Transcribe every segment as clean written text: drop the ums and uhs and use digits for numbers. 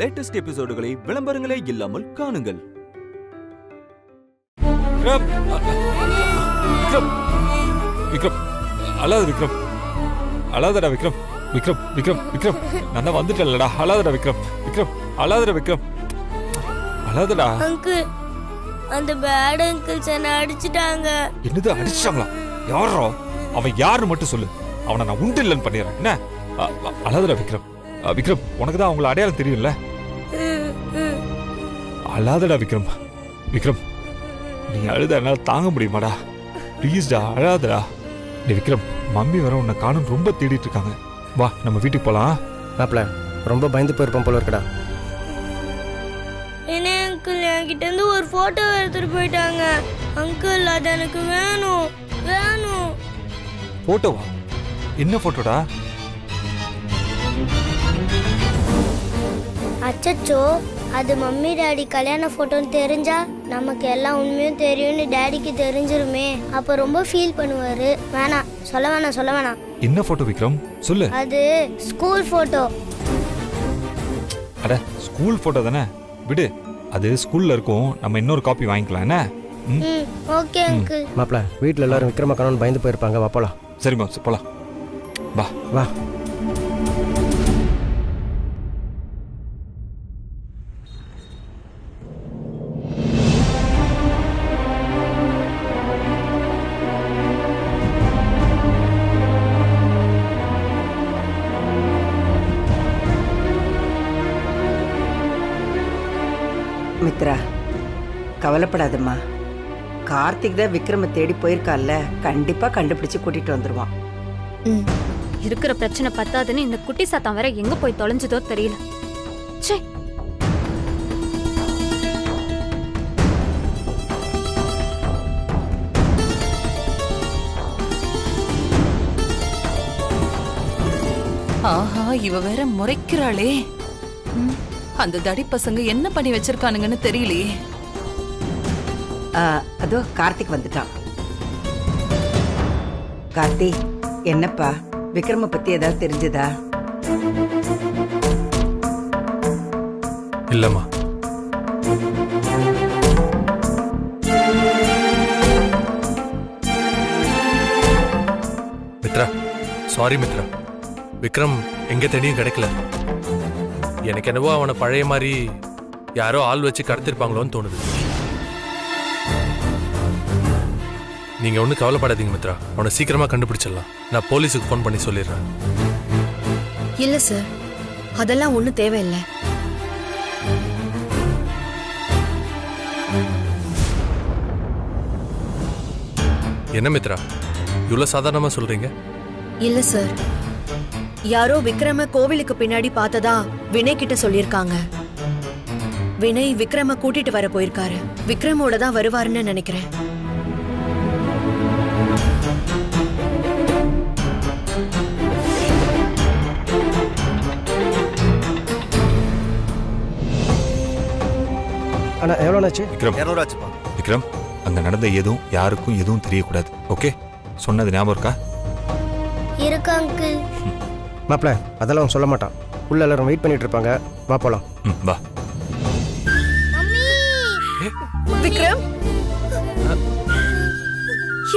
Latest எபிசோடுகளை விளம்பரங்களே இல்லாமல் காணுங்கள். விக்ரம், அழாத விக்ரம், அழாதடா விக்ரம், விக்ரம் விக்ரம் விக்ரம், நான் வந்துட்டேன்லடா, அழாதடா விக்ரம், விக்ரம் அழாதடா விக்ரம், அழாதடா. அங்கிள், அந்த பேட் அங்கிள்ஸ் என்ன அடிச்சிட்டாங்க. என்னது அடிச்சாங்களா? யாரோ அவன்? யாருன்னு மட்டும் சொல்லு, அவனை நான் உண்டு இல்லைன்னு பண்ணிடுறேன். என்ன அழாதடா விக்ரம், விக்ரம் உனக்கு தான் அவங்கள அடையாளம் தெரியும்ல. அழாதடா விக்ரம், விக்ரம் நீ அழுத என்னால தாங்க முடியுமாடா? ப்ளீஸ்டா அழாதடா. டே விக்ரம், மம்மி வர உன்னை காணும் ரொம்ப தேடிட்டு இருக்காங்க. வா நம்ம வீட்டுக்கு போலாம். மாப்பிள்ள ரொம்ப பயந்து போயிருப்போம் போல இருக்கடா. என்ன அங்கிள், என்கிட்ட இருந்து ஒரு போட்டோ எடுத்துட்டு போயிட்டாங்க. அங்கிள், அது எனக்கு வேணும் வேணும். போட்டோவா? என்ன போட்டோடா? அச்சச்சோ, அது மம்மி டாடி கல்யாண போட்டோன்னு தெரிஞ்சா நமக்கு எல்லாம் உண்மையும் தெரியும்னு டாடிக்கு தெரிஞ்சிருமே. அப்ப ரொம்ப ஃபீல் பண்ணுவாரு. வேணாம், சொல்ல வேணாம். என்ன போட்டோ விக்ரம்? சொல்லு. அது ஸ்கூல் போட்டோ. அட ஸ்கூல் போட்டோ தானே, விடு. அது ஸ்கூல்ல இருக்கும், நம்ம இன்னொரு காப்பி வாங்கிக்கலாம். என்ன? Okay uncle. மாப்பிள்ள வீட்டில் எல்லாரும் விக்ரம காணோன்னு பயந்து போயிருப்பாங்க. வா போலாம். சரிம்மா போலாம். வா வா. மித்ரா, கவலைப்படாதம்மா. கார்த்திக் தான் விக்ரம தேடி போயிருக்கான்ல, கண்டிப்பா கண்டுபிடிச்சு கூட்டிட்டு வந்துருவான். இருக்கிற பிரச்சனை பத்தாதுன்னு இந்த குட்டி சாத்தான் வேற எங்க போய் தொலைஞ்சதோ தெரியல. ச்சே. ஆஹா, இவ வேற முறைக்கிறாளே. அந்த தடி பசங்க என்ன பண்ணி வச்சிருக்கானுங்கன்னு தெரியலையே. அதோ கார்த்திக் வந்துட்டான். கார்த்தி, என்னப்பா விக்ரம பத்தி ஏதாவது தெரிஞ்சதா? இல்லம்மா. மித்ரா, சாரி மித்ரா, விக்ரம் எங்க தேடியும் கிடைக்கல. எனக்கு என்னவோ அவனை பழைய மாதிரி யாரோ ஆள் வச்சு கடத்திருப்பாங்களோன்னு தோணுது. நீங்க ஒன்றும் கவலைப்படாதீங்க மித்ரா, அவனை சீக்கிரமா கண்டுபிடிச்சிடலாம். நான் போலீஸுக்கு ஃபோன் பண்ணி சொல்லிடுறேன். இல்ல சார், அதெல்லாம் ஒண்ணும் தேவையில்லை. என்ன மித்ரா, இவ்வளவு சாதாரணமா சொல்றீங்க? இல்ல சார், யாரோ விக்ரம கோவிலுக்கு பின்னாடி பார்த்ததா வினய் கிட்ட சொல்லிருக்காங்க. வினய் விக்ரம கூட்டிட்டு வர போயிருக்காரு. விக்ரமோட தான் வருவாருன்னு நினைக்கிறேன். ஆனா எவ்வளோ ஆச்சு? விக்ரம், 200 ஆச்சுப்பா. விக்ரம் அங்க நடந்த எதுவும் யாருக்கும் எதுவும் தெரியக்கூடாது. ஓகே, சொன்னது ஞாபகம் இருக்கா? இருக்கு அங்கிள். மாப்பிள்ள அதெல்லாம் சொல்ல மாட்டான். உள்ள எல்லாரும் வெயிட் பண்ணிட்டு இருப்பாங்க. வா போலாம். வா. விக்ரம்,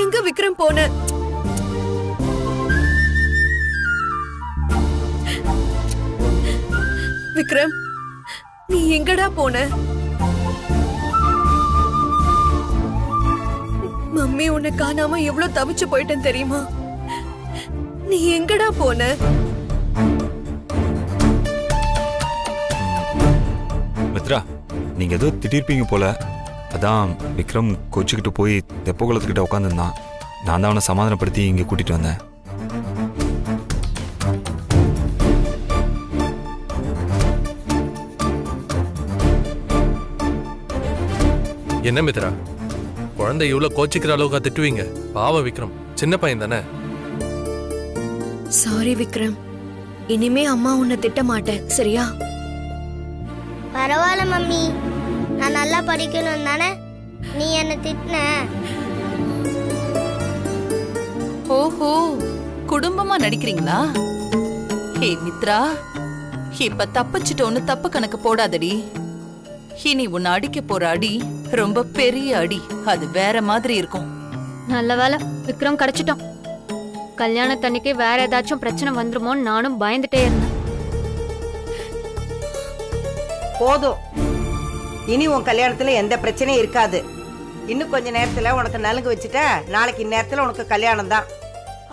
எங்க விக்ரம் போன? விக்ரம், நீ எங்கடா போன? மம்மி உன்னை காணாம எவ்வளவு தவிச்சு போயிட்டேன் தெரியுமா? நீ எங்கடா போன? மித்ரா, நீங்க ஏதோ திட்டிருப்பீங்க போல. அதான் விக்ரம் கொச்சிக்கிட்டு போய் தெப்ப குளத்துக்கிட்ட உட்காந்துருந்தான். நான் தான் அவனை சமாதானப்படுத்தி இங்க கூட்டிட்டு வந்தேன். என்ன மித்ரா, குழந்தை இவ்வளவு கோச்சிக்கிற அளவுக்கா திட்டுவீங்க? பாவம் விக்ரம், சின்ன பையன் தானே. சாரி விக்ரம், இனிமே அம்மா உன்னை திட்ட மாட்டேன், சரியா? பரவாயில்ல மம்மி, நான் நல்லா படிக்கணும் தானே நீ என்ன திட்டின. ஓஹோ, குடும்பமா நடிக்கிறீங்களா? ஹே மித்ரா, இப்ப தப்பிச்சிட்டோன்னு தப்பு கணக்கு போடாதடி. இனி உன்னை அடிக்க போற அடி ரொம்ப பெரிய அடி. அது வேற மாதிரி இருக்கும். நல்ல வேலை விக்ரம் கிடைச்சிட்டோம். கல்யாணத்தன்னைக்கு வேற ஏதாச்சும் பிரச்சனை வந்துருமோன்னு நானும் பயந்துட்டே இருந்தேன். போதும், இனி உன் கல்யாணத்துல எந்த பிரச்சனையும் இருக்காது. இன்னும் கொஞ்ச நேரத்துல உனக்கு நலுங்கு வச்சுட்டா நாளைக்கு இந்நேரத்துல உனக்கு கல்யாணம் தான்.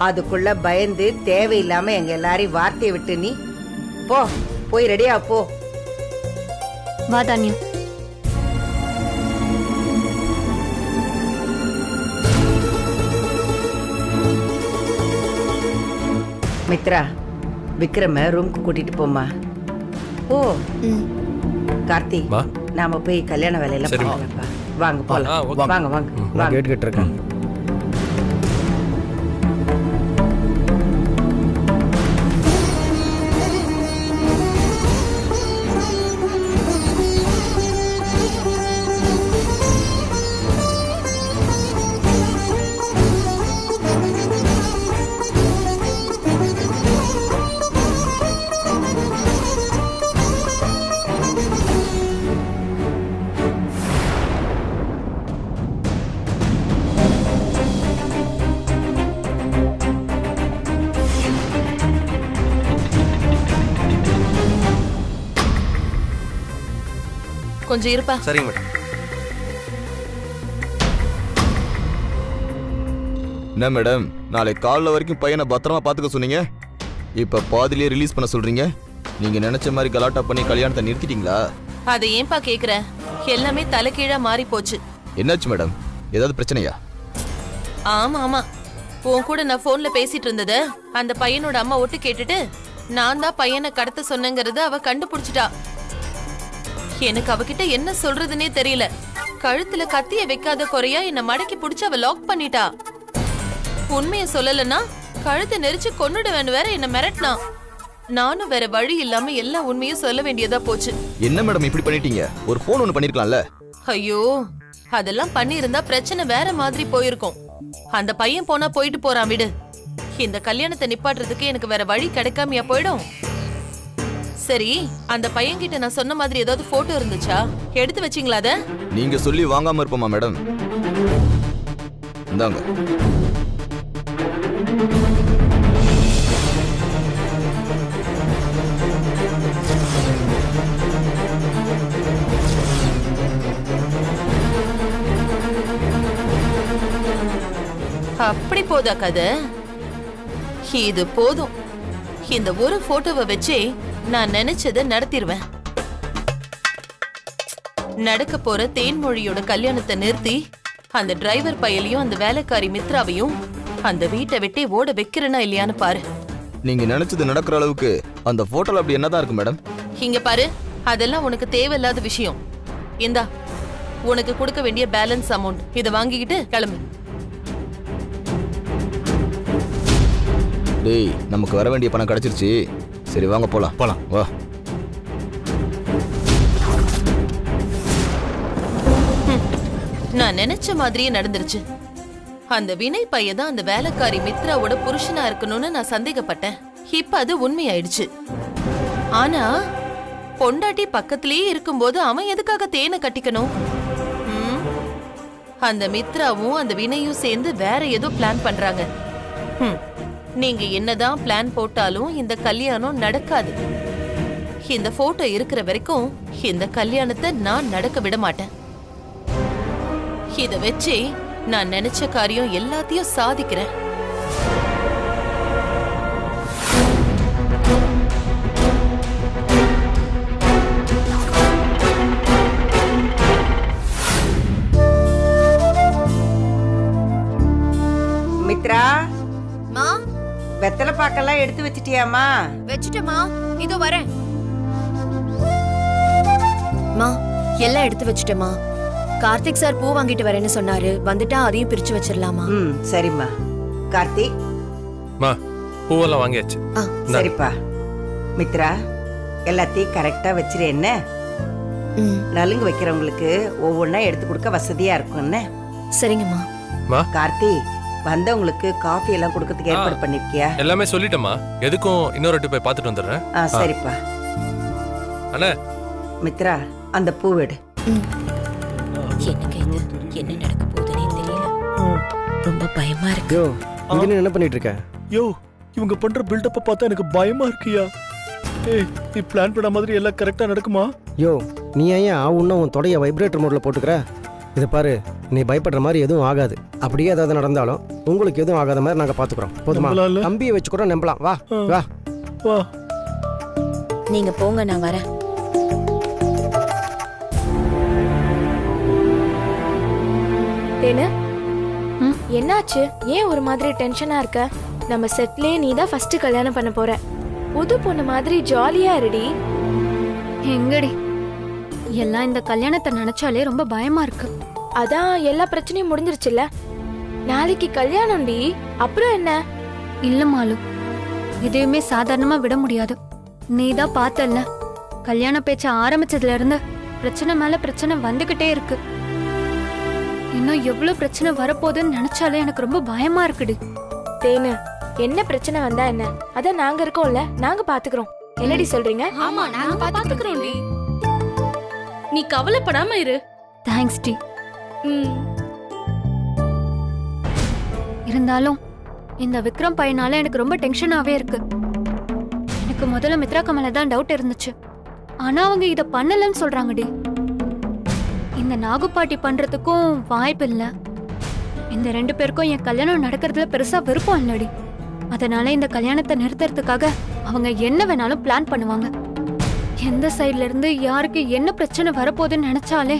அதுக்குள்ள பயந்து தேவையில்லாம எங்க எல்லாரையும் வார்த்தையை விட்டு நீ போ, போய் ரெடியா போ. வா தானியம். மித்ரா, விக்ரம ரூம்க்கு கூட்டிட்டு போமா. ஓ கார்த்தி, வா. நாம போய் கல்யாண வேலையில சரிம்மா. பாக்கலாம்ப்பா. வாங்க போலாம். ஓகே. வாங்க வாங்க நான் வாங்க. கேட்டுக்கிட்டு இருக்கேன். கொஞ்சம் இருப்பா. சரிங்க மேடம். என்ன மேடம், நாளைக்கு காலைல வரைக்கும் பையனை பத்திரமா பாத்துக்க சொன்னீங்க. இப்ப பாதிலேயே ரிலீஸ் பண்ண சொல்றீங்க. நீங்க நினைச்ச மாதிரி கலாட்டா பண்ணி கல்யாணத்தை நிறுத்திட்டீங்களா? அதை ஏன்பா கேக்குற? எல்லாமே தலைகீழா மாறி போச்சு. என்னாச்சு மேடம், ஏதாவது பிரச்சனையா? ஆமா ஆமா, உன் கூட நான் போன்ல பேசிட்டு இருந்தத அந்த பையனோட அம்மா ஒட்டு கேட்டுட்டு நான் தான் பையனை கடத்த சொன்னேங்கறத அவ கண்டுபிடிச்சிட்டா. எனக்கு அவகிட்ட என்ன சொல்றதுன்னே தெரியல. கழுத்துல கத்திய வைக்காத குறையா என்ன மடக்கி புடிச்சு அவ லாக் பண்ணிட்டா. உண்மைய சொல்லலன்னா கழுத்தை நெரிச்சு கொன்னுடுவேன்னு வேற என்ன மிரட்டினா. நானும் வேற வழி இல்லாம எல்லா உண்மையும் சொல்ல வேண்டியதா போச்சு. என்ன மேடம் இப்படி பண்ணிட்டீங்க? ஒரு போன் ஒன்னு பண்ணிருக்கலாம்ல. ஐயோ, அதெல்லாம் பண்ணியிருந்தா பிரச்சனை வேற மாதிரி போயிருக்கும். அந்த பையன் போனா போயிட்டு போறான் விடு. இந்த கல்யாணத்தை நிப்பாட்டுறதுக்கு எனக்கு வேற வழி கிடைக்காமையா போயிடும். சரி, அந்த பையன்கிட்ட நான் சொன்ன மாதிரி ஏதாவது போட்டோ இருந்துச்சா? எடுத்து வச்சீங்களா அத? நீங்க சொல்லி வாங்காம இருப்போமா மேடம்? இந்தாங்க. அப்படி போதா கதை? இது போதும். இந்த ஒரு போட்டோவை வச்சே நான் நினைச்சதை நடத்திடுவேன். நடக்க போற தேன்மொழியோட கல்யாணத்தை நிறுத்தி அந்த டிரைவர் பயலையும் அந்த வேலைக்காரி மித்ராவையும் அந்த வீட்டை விட்டே ஓட வைக்கிறேனா இல்லையான்னு பாரு. நீங்க நினைச்சது நடக்கிற அளவுக்கு அந்த போட்டோல அப்படி என்னதான் இருக்கு மேடம்? இங்க பாரு, அதெல்லாம் உனக்கு தேவையில்லாத விஷயம். இந்தா உனக்கு கொடுக்க வேண்டிய பேலன்ஸ் அமௌண்ட். இதை வாங்கிக்கிட்டு கிளம்பு. டேய், நமக்கு வர வேண்டிய பணம் கிடைச்சிருச்சு. சரி வாங்க போலாம். போலாம். வா. நான் நினைச்ச மாதிரியே நடந்துருச்சு. அந்த வினய் பையன் தான் அந்த வேலைக்காரி மித்ராவோட புருஷனா இருக்கணும்னு நான் சந்தேகப்பட்டேன். இப்ப அது உண்மையாயிடுச்சு. ஆனா பொண்டாட்டி பக்கத்திலேயே இருக்கும்போது அவன் எதுக்காக தேனை கட்டிக்கணும்? அந்த மித்ராவும் அந்த வினையும் சேர்ந்து வேற ஏதோ பிளான் பண்றாங்க. நீங்க என்னதான் பிளான் போட்டாலும் இந்த கல்யாணம் நடக்காது. இந்த போட்டோ இருக்கிற வரைக்கும் இந்த கல்யாணத்தை நான் நடக்க விட மாட்டேன். இத வச்சு நான் நினைச்ச காரியம் எல்லாத்தையும் சாதிக்கிறேன். மித்ரா, மா, வெத்தலை பாக்கெல்லாம் எடுத்து வச்சிட்டியாமா? வச்சுட்டேமா, இதோ வரேன். மா, எல்லாம் எடுத்து வச்சுட்டேமா. கார்த்திக் சார் பூ வாங்கிட்டு வரேன்னு சொன்னாரு. வந்துட்டா அதையும் பிரிச்சு வச்சிடலாமா? சரிம்மா. கார்த்திக், மா, பூவெல்லாம் வாங்கியாச்சு. சரிப்பா. மித்ரா, எல்லாத்தையும் கரெக்டா வச்சிரு. என்ன நலுங்கு வைக்கிறவங்களுக்கு ஒவ்வொன்னா எடுத்து கொடுக்க வசதியா இருக்கும். என்ன? சரிங்கம்மா. கார்த்தி, வந்தவங்களுக்கு காஃபி எல்லாம் கொடுக்கறதுக்கு ஏற்பாடு பண்ணிருக்கியா? எல்லாமே சொல்லிட்டேம்மா. எதுக்கும் இன்னொரு வாட்டி போய் பார்த்துட்டு வந்துடுறேன். சரிப்பா. அண்ணே மித்ரா அந்த பூவெடு. எனக்கு இது என்ன நடக்க போகுதுன்னே தெரியல. ரொம்ப பயமா இருக்கு. யோ இங்க நீ என்ன பண்ணிட்டு இருக்க? யோ இவங்க பண்ற பில்டப்ப பார்த்தா எனக்கு பயமா இருக்குயா. ஏய் நீ பிளான் பண்ண மாதிரி எல்லாம் கரெக்டா நடக்குமா? யோ நீ ஏன் ஆவுன்னா உன் தொடைய வைப்ரேட்டர் மோட்ல போட்டுக்கிற? இதை பாரு, நீ பயப்படுற மாதிரி எதுவும் ஆகாது. அப்படியே ஏதாவது நடந்தாலும் உங்களுக்கு எதுவும் ஆகாத மாதிரி நாங்க பாத்துக்கிறோம். போதுமா? நம்பலாம்ல? தம்பியை வச்சு கூட நம்பலாம். வா வா வா. நீங்க போங்க, நான் வரேன். தேனு, என்னாச்சு? ஏன் ஒரு மாதிரி டென்ஷனா இருக்க? நம்ம செட்லயே நீ தான் ஃபர்ஸ்ட் கல்யாணம் பண்ண போற. புது பொண்ணு மாதிரி ஜாலியா இருடி. எங்கடி எல்லாம் இந்த கல்யாணத்தை நினைச்சாலே ரொம்ப பயமா இருக்கு. அதான் எல்லா பிரச்சனையும் முடிஞ்சிருச்சுல்ல. நாளைக்கு கல்யாணம்டி. அப்புறம் என்ன? இல்ல மாலு, எதையுமே சாதாரணமா விட முடியாது. நீதான் பார்த்தல்ல, கல்யாண பேச்ச ஆரம்பிச்சதுல இருந்து பிரச்சனை மேல பிரச்சனை வந்துகிட்டே இருக்கு. இன்னும் எவ்வளவு பிரச்சனை வரப்போகுதுன்னு நினைச்சாலே எனக்கு ரொம்ப பயமா இருக்குடி. தேனு, என்ன பிரச்சனை வந்தா என்ன? அதான் நாங்க இருக்கோம்ல, நாங்க பாத்துக்கிறோம். என்னடி சொல்றீங்க? ஆமா, நாங்க பாத்துக்கிறோம்டி. நீ கவலைப்படாம இரு. தேங்க்ஸ் டி. இருந்தாலும் இந்த விக்ரம் பையனால எனக்கு ரொம்ப டென்ஷனாவே இருக்கு. எனக்கு முதல்ல மித்ரா கமல தான் டவுட் இருந்துச்சு. ஆனா அவங்க இத பண்ணலன்னு சொல்றாங்கடி. இந்த நாகுப்பாட்டி பண்றதுக்கும் வாய்ப்பு இல்ல. இந்த 2 பேருக்கும் என் கல்யாணம் நடக்கிறதுல பெருசா விருப்பம் இல்லடி. அதனால இந்த கல்யாணத்தை நிறுத்துறதுக்காக அவங்க என்ன வேணாலும் பிளான் பண்ணுவாங்க. எந்த சைட்ல இருந்து யாருக்கு என்ன பிரச்சனை வரப்போகுதுன்னு நினைச்சாலே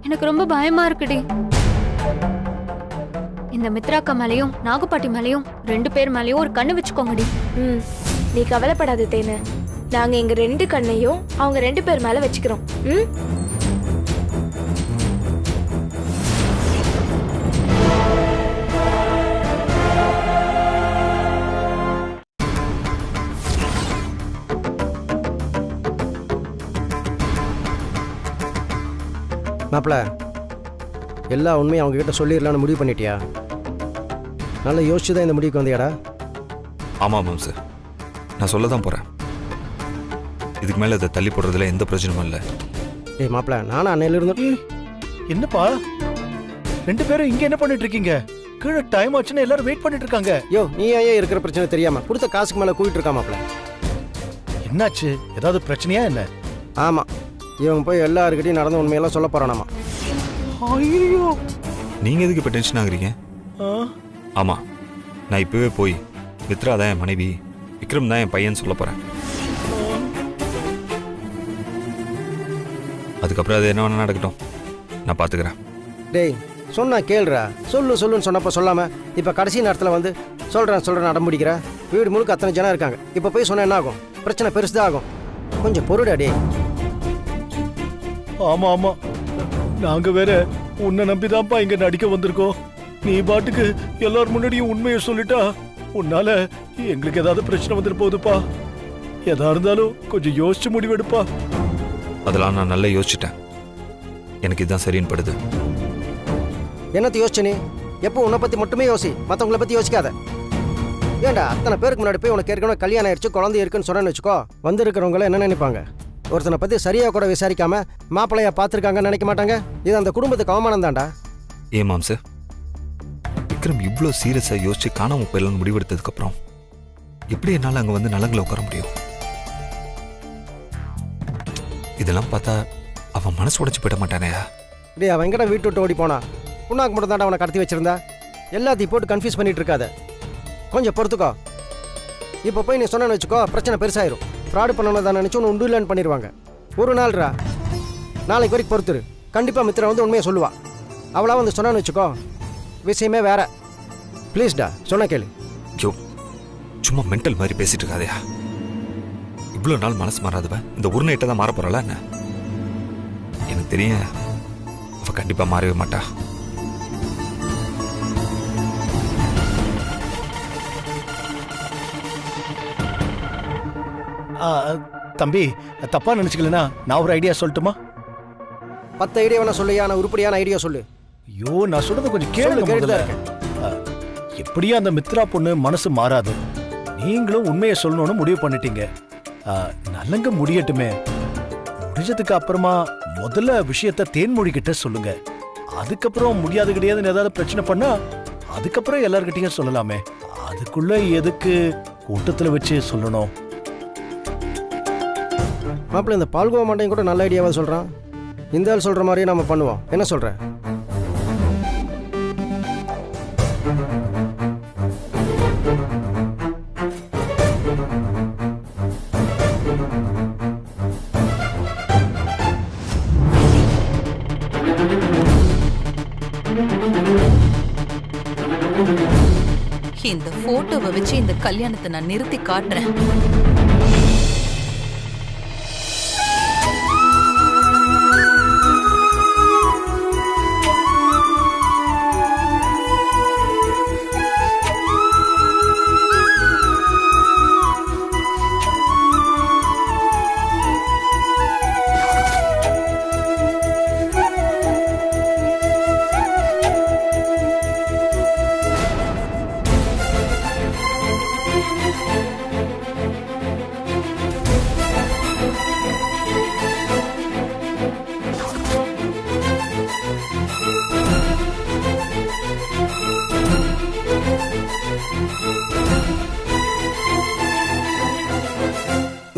எனக்கு ரொம்ப பயமா இருக்குடி. இந்த மித்ராக்கா மேலையும் நாகுப்பாட்டி மேலையும் 2 பேர் மேலையும் ஒரு கண்ணு வச்சுக்கோங்கடி. நீ கவலைப்படாத தேனு, நாங்க எங்க 2 கண்ணையும் அவங்க 2 பேர் மேல வச்சுக்கிறோம். மாப்பிள, எல்லா உண்மையும் அவங்க கிட்ட சொல்லிடலான்னு முடிவு பண்ணிட்டியா? நல்லா யோசிச்சு தான் இந்த முடிவுக்கு வந்தியாடா? ஆமாம் மேம் சார், நான் சொல்ல தான் போகிறேன். இதுக்கு மேலே அதை தள்ளி போடுறதுல எந்த பிரச்சனையும் இல்லை. ஏய் மாப்பிள, நானும் அன்னையிலிருந்து. என்னப்பா 2 பேரும் இங்க என்ன பண்ணிட்டு இருக்கீங்க? கீழே டைம் ஆச்சுன்னு எல்லாரும் வெயிட் பண்ணிட்டு இருக்காங்க. யோ நீ ஏன் இருக்கிற பிரச்சனை தெரியாம கொடுத்த காசுக்கு மேலே கூப்பிட்டு இருக்கா மாப்பிள? என்னாச்சு? ஏதாவது பிரச்சனையா என்ன? ஆமாம், இவங்க போய் எல்லாருக்கிட்டையும் நடந்த உண்மையெல்லாம் சொல்ல போறானாமா. ஐயோ, நீங்கள் எதுக்கு இப்போ டென்ஷன் ஆகுறீங்க? ஆமாம், நான் இப்போவே போய் மித்ரா தான் என் மனைவி, விக்ரம் தான் என் பையன் சொல்ல போகிறேன். அதுக்கப்புறம் அது என்ன வேணா நடக்கட்டும், நான் பார்த்துக்கிறேன். டேய் சொன்னா கேளுடா. சொல்லுன்னு சொன்னப்போ சொல்லாமல் இப்போ கடைசி நேரத்தில் வந்து சொல்கிறேன் அடம்பிடிக்கிற. வீடு முழுக்க அத்தனை ஜனம் இருக்காங்க. இப்போ போய் சொன்னால் என்ன ஆகும்? பிரச்சனை பெருசுதான் ஆகும். கொஞ்சம் பொருடா டே. ஆமா ஆமா, நாங்க வேற உன்னை நம்பிதான்ப்பா இங்க நடிக்க வந்திருக்கோம். நீ பாட்டுக்கு எல்லாரும் முன்னாடியும் உண்மையை சொல்லிட்டா உன்னால எங்களுக்கு ஏதாவது பிரச்சனை வந்துட்டு போகுதுப்பா. எதா இருந்தாலும் கொஞ்சம் யோசிச்சு முடிவெடுப்பா. அதெல்லாம் நான் நல்லா யோசிச்சுட்டேன். எனக்கு இதுதான் சரின்னு படுது. என்னத்தை யோசிச்சு நீ? எப்போ உன்னை பற்றி மட்டுமே யோசி, மற்றவங்களை பற்றி யோசிக்காத. ஏன்டா அத்தனை பேருக்கு முன்னாடி போய் உனக்கு ஏற்கனவே கல்யாணம் ஆயிடுச்சு, குழந்தை இருக்குன்னு சொன்னேன்னு வச்சுக்கோ, வந்திருக்கிறவங்கள என்ன நினைப்பாங்க? ஒருத்தனை பற்றி சரியாக கூட விசாரிக்காம மாப்பிள்ளையா பார்த்துருக்காங்கன்னு நினைக்க மாட்டாங்க? இது அந்த குடும்பத்துக்கு அவமானம் தான்டா. ஏமாம் சார், விக்ரம் இவ்வளோ சீரியஸாக யோசிச்சு காணாமல் போயிடலான்னு முடிவெடுத்ததுக்கப்புறம் எப்படி என்னால் அங்கே வந்து நலங்களை உட்கார முடியும்? இதெல்லாம் பார்த்தா அவன் மனசு உடைச்சு போயிட மாட்டானேயா? டே அவன் எங்கடா வீட்டு விட்டு ஓடி போனா? புண்ணாக்கு மட்டும் தாண்டா அவனை கடத்தி வச்சிருந்தா. எல்லாத்தையும் போட்டு கன்ஃபியூஸ் பண்ணிட்டு இருக்காத. கொஞ்சம் பொறுத்துக்கோ. இப்போ போய் நீ சொன்னு வச்சுக்கோ, பிரச்சனை பெருசாயிரும். ஃப்ராடு பண்ணணும் தான் நினச்சி ஒன்று உண்டு இல்லைன்னு பண்ணிடுவாங்க. ஒரு நாள்ரா, நாளைக்கு வரைக்கும் பொறுத்துரு. கண்டிப்பாக மித்திர வந்து உண்மையை சொல்லுவா. அவளா வந்து சொன்னான்னு வச்சுக்கோ, விஷயமே வேற. ப்ளீஸ்டா, சொன்ன கேளு. யோ, சும்மா மென்டல் மாதிரி பேசிட்டு இருக்காதையா? இவ்வளோ நாள் மனசு மாறாதவ இந்த ஒரு நைட்டை தான் மாற போறாளா என்ன? எனக்கு தெரியும், அவ கண்டிப்பாக மாறவே மாட்டா. தம்பி, தப்பா நினைச்சுக்கலனா நான் ஒரு ஐடியா சொல்லட்டுமா? 10 ஐடியா வேணா சொல்லையா, நான் உருப்படியான ஐடியா சொல்லு. ஐயோ, நான் சொல்றது கொஞ்சம் கேளுங்க. எப்படியும் அந்த மித்ரா பொண்ணு மனசு மாறாது. நீங்களும் உண்மையை சொல்லணும்னு முடிவு பண்ணிட்டீங்க. நல்லங்க முடியட்டுமே. முடிஞ்சதுக்கு அப்புறமா முதல்ல விஷயத்த தேன்மொழி கிட்ட சொல்லுங்க. அதுக்கப்புறம் முடியாது கிடையாதுன்னு ஏதாவது பிரச்சனை பண்ணா அதுக்கப்புறம் எல்லார்கிட்டயும் சொல்லலாமே. அதுக்குள்ள எதுக்கு கூட்டத்துல வச்சு சொல்லணும்? மாப்பிள்ள இந்த பால்கோவா மாட்டையும் கூட நல்ல ஐடியாவா சொல்றான். இந்த ஆள் சொல்ற மாதிரியே நம்ம பண்ணுவோம். என்ன சொல்ற? இந்த போட்டோவை வச்சு இந்த கல்யாணத்தை நான் நிறுத்தி காட்டுறேன்.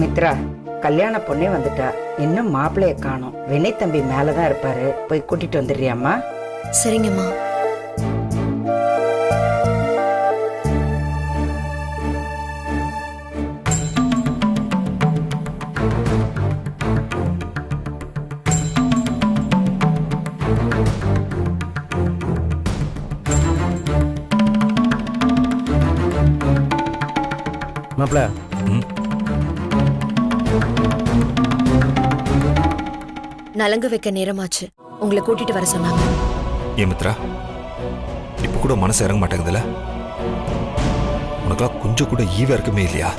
மித்ரா, கல்யாண பொண்ணே வந்துட்டா. இன்னும் மாப்பிள்ளைய காணோம். வினய் தம்பி மேலதான் இருப்பாரு. போய் கூட்டிட்டு வந்துடுறியாம்மா? சரிங்கம்மா. மாப்பிள்ள நலங்கு வைக்க நேரமாச்சு. உங்களை கூட்டிட்டு வர சொன்னாங்க. ஏன் மித்ரா, இப்ப கூட மனசு இறங்க மாட்டேங்குதுல? உனக்கெல்லாம் கொஞ்சம் கூட ஈவ இருக்குமே இல்லையா?